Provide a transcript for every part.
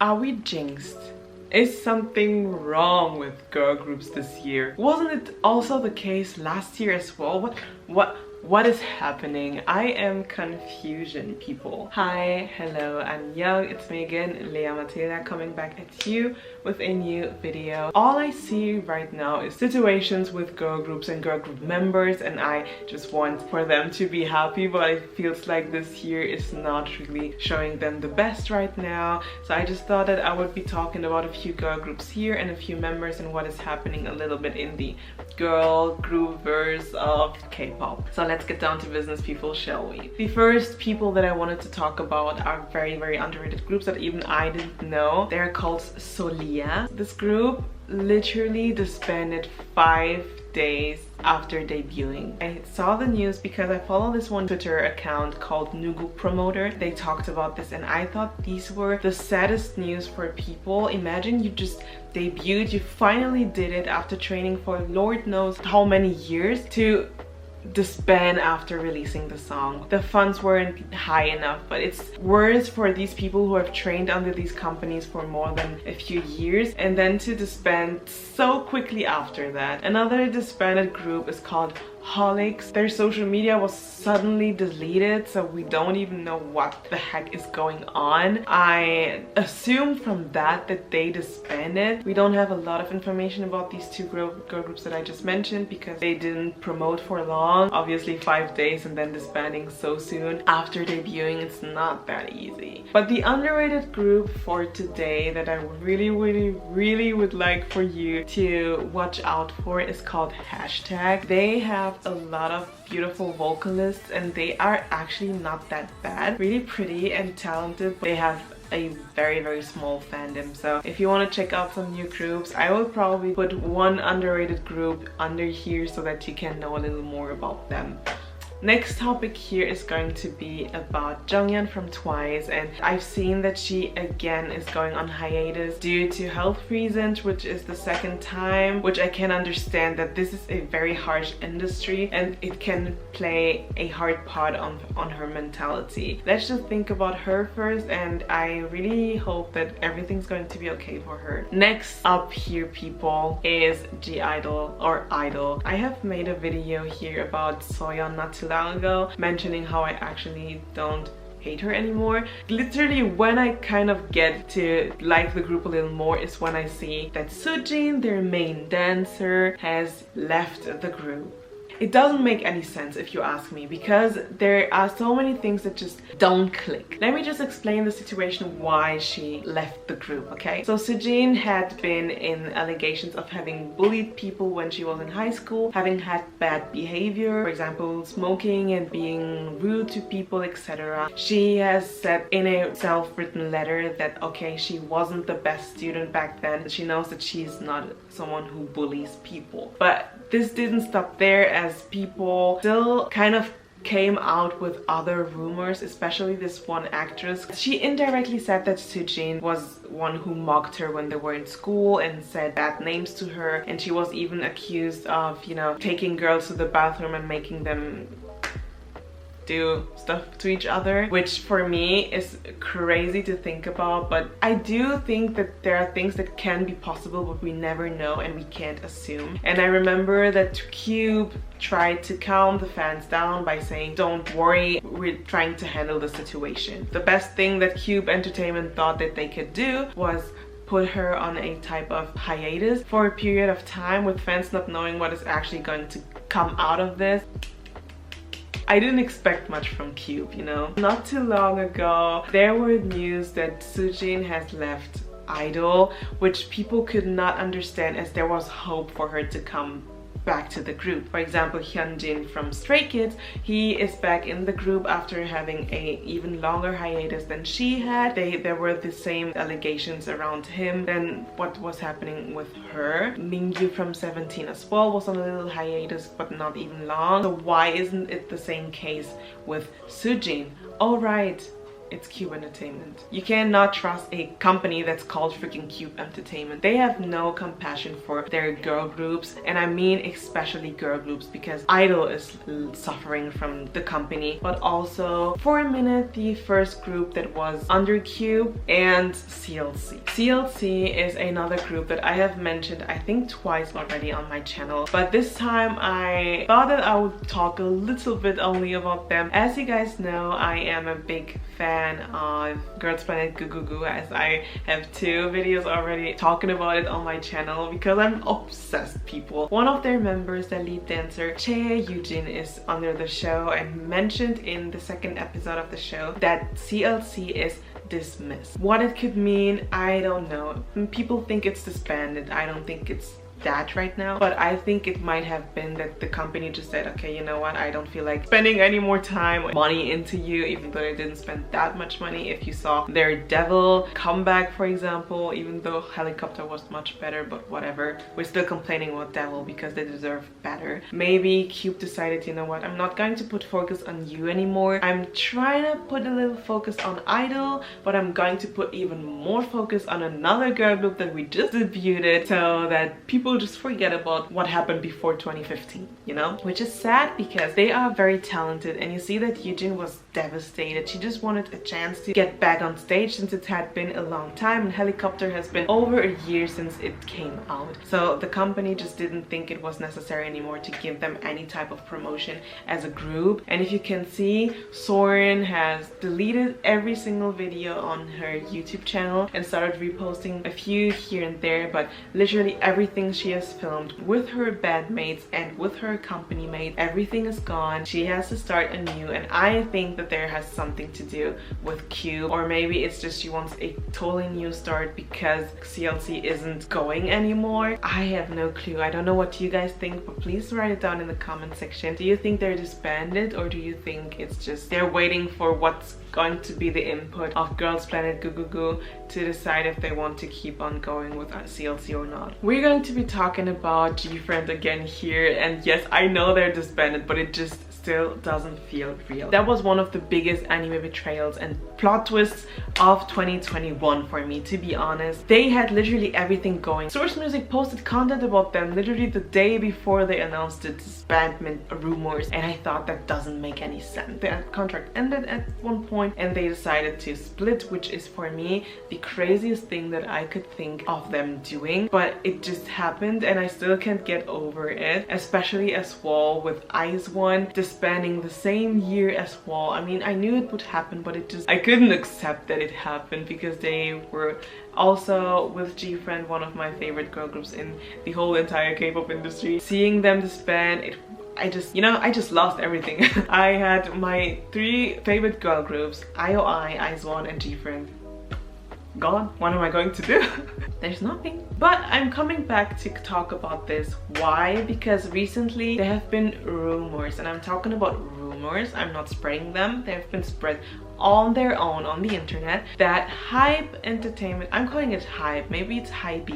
Are we jinxed? Is something wrong with girl groups this year? Wasn't it also the case last year as well? What is happening? I am confusion, people. Hi, hello, I'm Young. It's me again, Lea Mathilda, coming back at you with a new video. All I see right now is situations with girl groups and girl group members, and I just want for them to be happy, but it feels like this year is not really showing them the best right now. So I just thought that I would be talking about a few girl groups here and a few members and what is happening a little bit in the girl group verse of K-pop. So let's get down to business, people, shall we? The first people that I wanted to talk about are very underrated groups that even I didn't know. They're called Solia. This group literally disbanded 5 days after debuting. I saw the news because I follow this one Twitter account called Nugu Promoter. They talked about this and I thought these were the saddest news for people. Imagine you just debuted, you finally did it after training for Lord knows how many years, to disband after releasing the song. The funds weren't high enough, but it's worse for these people who have trained under these companies for more than a few years and then to disband so quickly after that. Another disbanded group is called Holics. Their social media was suddenly deleted, so we don't even know what the heck is going on. I assume from that they disbanded. We don't have a lot of information about these two girl groups that I just mentioned because they didn't promote for long. Obviously 5 days and then disbanding so soon after debuting, it's not that easy. But the underrated group for today that I really would like for you to watch out for is called Hashtag. They have a lot of beautiful vocalists and they are actually not that bad. Really pretty and talented. They have a very small fandom, so if you want to check out some new groups, I will probably put one underrated group under here so that you can know a little more about them. Next topic here is going to be about Jungyeon from Twice, and I've seen that she again is going on hiatus due to health reasons, which is the second time, which I can understand that this is a very harsh industry and it can play a hard part on her mentality. Let's just think about her first, and I really hope that everything's going to be okay for her. Next up here, people, is i-dle or i-dle. I have made a video here about Solia not too long ago mentioning how I actually don't hate her anymore. Literally when I kind of get to like the group a little more is when I see that Soojin, their main dancer, has left the group. It doesn't make any sense if you ask me, because there are so many things that just don't click. Let me just explain the situation why she left the group, okay? So Soojin had been in allegations of having bullied people when she was in high school, having had bad behavior, for example smoking and being rude to people, etc. She has said in a self-written letter that okay, she wasn't the best student back then. She knows that she's not someone who bullies people. But this didn't stop there, as people still kind of came out with other rumors, especially this one actress. She indirectly said that Soojin was one who mocked her when they were in school and said bad names to her, and she was even accused of, you know, taking girls to the bathroom and making them do stuff to each other, which for me is crazy to think about. But I do think that there are things that can be possible, but we never know and we can't assume. And I remember that Cube tried to calm the fans down by saying, don't worry, we're trying to handle the situation. The best thing that Cube Entertainment thought that they could do was put her on a type of hiatus for a period of time, with fans not knowing what is actually going to come out of this. I didn't expect much from Cube, you know. Not too long ago, there were news that Soojin has left i-dle, which people could not understand, as there was hope for her to come back to the group. For example, Hyunjin from Stray Kids, he is back in the group after having a even longer hiatus than she had. There were the same allegations around him than what was happening with her. Mingyu from 17 as well was on a little hiatus, but not even long. So why isn't it the same case with Soojin? All right, it's Cube Entertainment. You cannot trust a company that's called freaking Cube Entertainment. They have no compassion for their girl groups, and I mean especially girl groups, because i-dle is suffering from the company, but also for a minute the first group that was under Cube, and CLC. CLC is another group that I have mentioned I think twice already on my channel, but this time I thought that I would talk a little bit only about them. As you guys know, I am a big fan of Girls Planet Goo Goo Goo, as I have 2 videos already talking about it on my channel because I'm obsessed, people. One of their members, the lead dancer Choi Yujin, is under the show and mentioned in the 2nd episode of the show that CLC is dismissed. What it could mean, I don't know. People think it's disbanded. I don't think it's that right now, but I think it might have been that the company just said, okay, you know what, I don't feel like spending any more time money into you, even though they didn't spend that much money. If you saw their Devil comeback, for example, even though Helicopter was much better, but whatever, we're still complaining about Devil because they deserve better. Maybe Cube decided, you know what, I'm not going to put focus on you anymore. I'm trying to put a little focus on i-dle, but I'm going to put even more focus on another girl group that we just debuted, so that people just forget about what happened before 2015, you know? Which is sad because they are very talented, and you see that Yujin was devastated. She just wanted a chance to get back on stage since it had been a long time, and Helicopter has been over a year since it came out. So the company just didn't think it was necessary anymore to give them any type of promotion as a group. And if you can see, Sorn has deleted every single video on her YouTube channel and started reposting a few here and there, but literally everything she has filmed with her bandmates and with her company mate, everything is gone. She has to start anew, and I think that there has something to do with Cube, or maybe it's just she wants a totally new start because CLC isn't going anymore. I have no clue. I don't know what you guys think, but please write it down in the comment section. Do you think they're disbanded, or do you think it's just they're waiting for what's going to be the input of Girls Planet Goo Goo Goo to decide if they want to keep on going with CLC or not? We're going to be talking about gfriend again here, and yes, I know they're disbanded, but it just still doesn't feel real. That was one of the biggest anime betrayals and plot twists of 2021 for me, to be honest. They had literally everything going. Source Music posted content about them literally the day before they announced the disbandment rumors, and I thought that doesn't make any sense. Their contract ended at one point and they decided to split, which is for me the craziest thing that I could think of them doing, but it just happened and I still can't get over it, especially as well with IZ*ONE disbanding the same year as well. I mean, I knew it would happen, but I couldn't accept that it happened because they were also, with gfriend, one of my favorite girl groups in the whole entire K-pop industry. Seeing them disband, I just lost everything. I had my 3 favorite girl groups, IOI, IZ*ONE, and gfriend, gone. What am I going to do? There's nothing. But I'm coming back to talk about this. Why? Because recently there have been rumors, and I'm talking about rumors, I'm not spreading them, they have been spread on their own on the internet, that Hype Entertainment, I'm calling it Hype, maybe it's Hype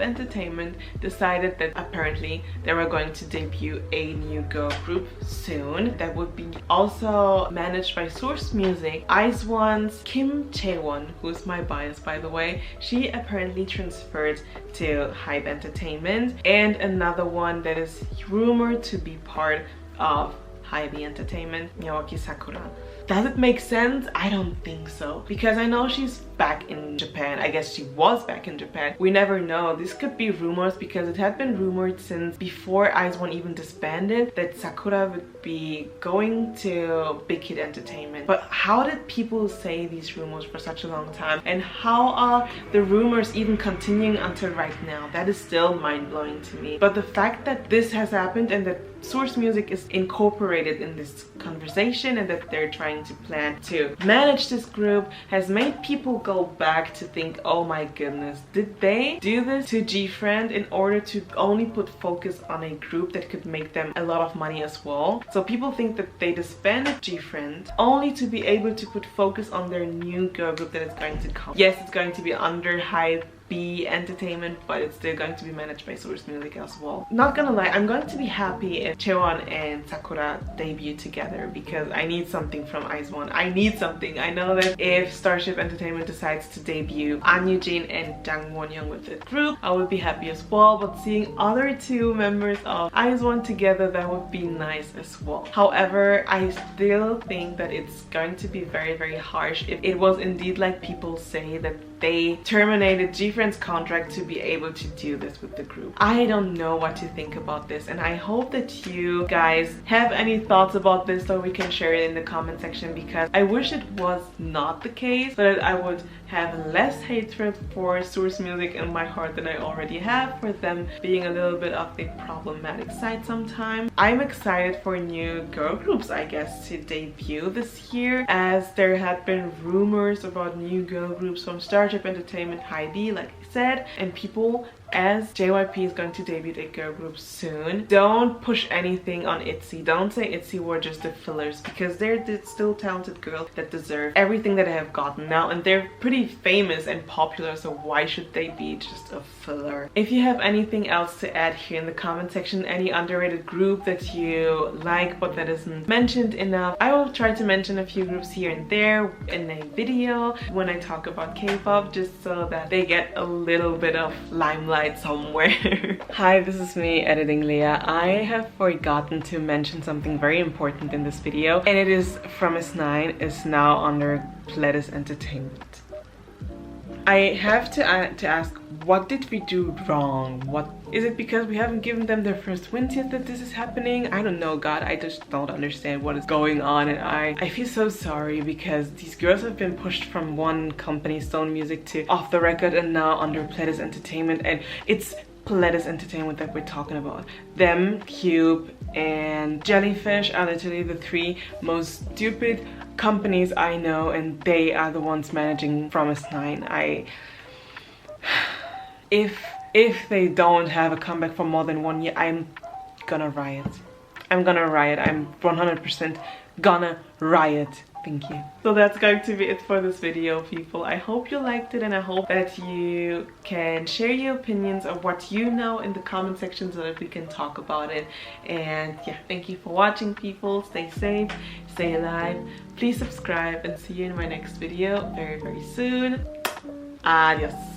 Entertainment decided that apparently they were going to debut a new girl group soon that would be also managed by Source Music. IZ*ONE's Kim Chae-won, who's my bias by the way, she apparently transferred to Hype Entertainment, and another one that is rumored to be part of Hybe Entertainment, Miyawaki Sakura. Does it make sense? I don't think so, because I know she's back in Japan. I guess she was back in Japan. We never know. This could be rumors because it had been rumored since before IZ*ONE even disbanded that Sakura would be going to Big Hit Entertainment. But how did people say these rumors for such a long time, and how are the rumors even continuing until right now? That is still mind-blowing to me. But the fact that this has happened and that Source Music is incorporated in this conversation and that they're trying to plan to manage this group has made people go back to think, oh my goodness, did they do this to gfriend in order to only put focus on a group that could make them a lot of money as well? So people think that they disbanded gfriend only to be able to put focus on their new girl group that is going to come. Yes, it's going to be under Hype be entertainment, but it's still going to be managed by Source Music as well. Not gonna lie, I'm going to be happy if Jeongyeon and Sakura debut together because I need something from IZ*ONE. I need something. I know that if Starship Entertainment decides to debut Yujin and Jungyeon with the group, I would be happy as well, but seeing other two members of IZ*ONE together, that would be nice as well. However, I still think that it's going to be very, very harsh if it was indeed like people say that they terminated gfriend's contract to be able to do this with the group. I don't know what to think about this, and I hope that you guys have any thoughts about this so we can share it in the comment section, because I wish it was not the case, so that I would have less hatred for Source Music in my heart than I already have for them being a little bit of the problematic side sometimes. I'm excited for new girl groups, I guess, to debut this year, as there had been rumors about new girl groups from Starship Entertainment, i-dle, like I said, and people, as JYP is going to debut a girl group soon, don't push anything on itzy. Don't say itzy were just the fillers, because they're still talented girls that deserve everything that they have gotten now, and they're pretty famous and popular, so why should they be just a filler? If you have anything else to add here in the comment section, any underrated group that you like but that isn't mentioned enough, I will try to mention a few groups here and there in a video when I talk about K-pop, just so that they get a little bit of limelight somewhere. Hi, this is me editing Lea. I have forgotten to mention something very important in this video, and it is fromis_9 is now under Pledis Entertainment. I have to ask, what did we do wrong? What is it, because we haven't given them their first wins yet that this is happening? I don't know, God, I just don't understand what is going on, and I feel so sorry, because these girls have been pushed from one company, Stone Music, to Off the Record, and now under Pledis Entertainment, and it's Pledis Entertainment that we're talking about. Them, Cube, and Jellyfish are literally the three most stupid companies I know, and they are the ones managing fromis_9. If they don't have a comeback for more than 1 year, I'm gonna riot. I'm gonna riot. I'm 100% gonna riot. Thank you. So that's going to be it for this video, people. I hope you liked it, and I hope that you can share your opinions of what you know in the comment section so that we can talk about it. And yeah, thank you for watching, people. Stay safe, stay alive. Please subscribe, and see you in my next video very, very soon. Adios.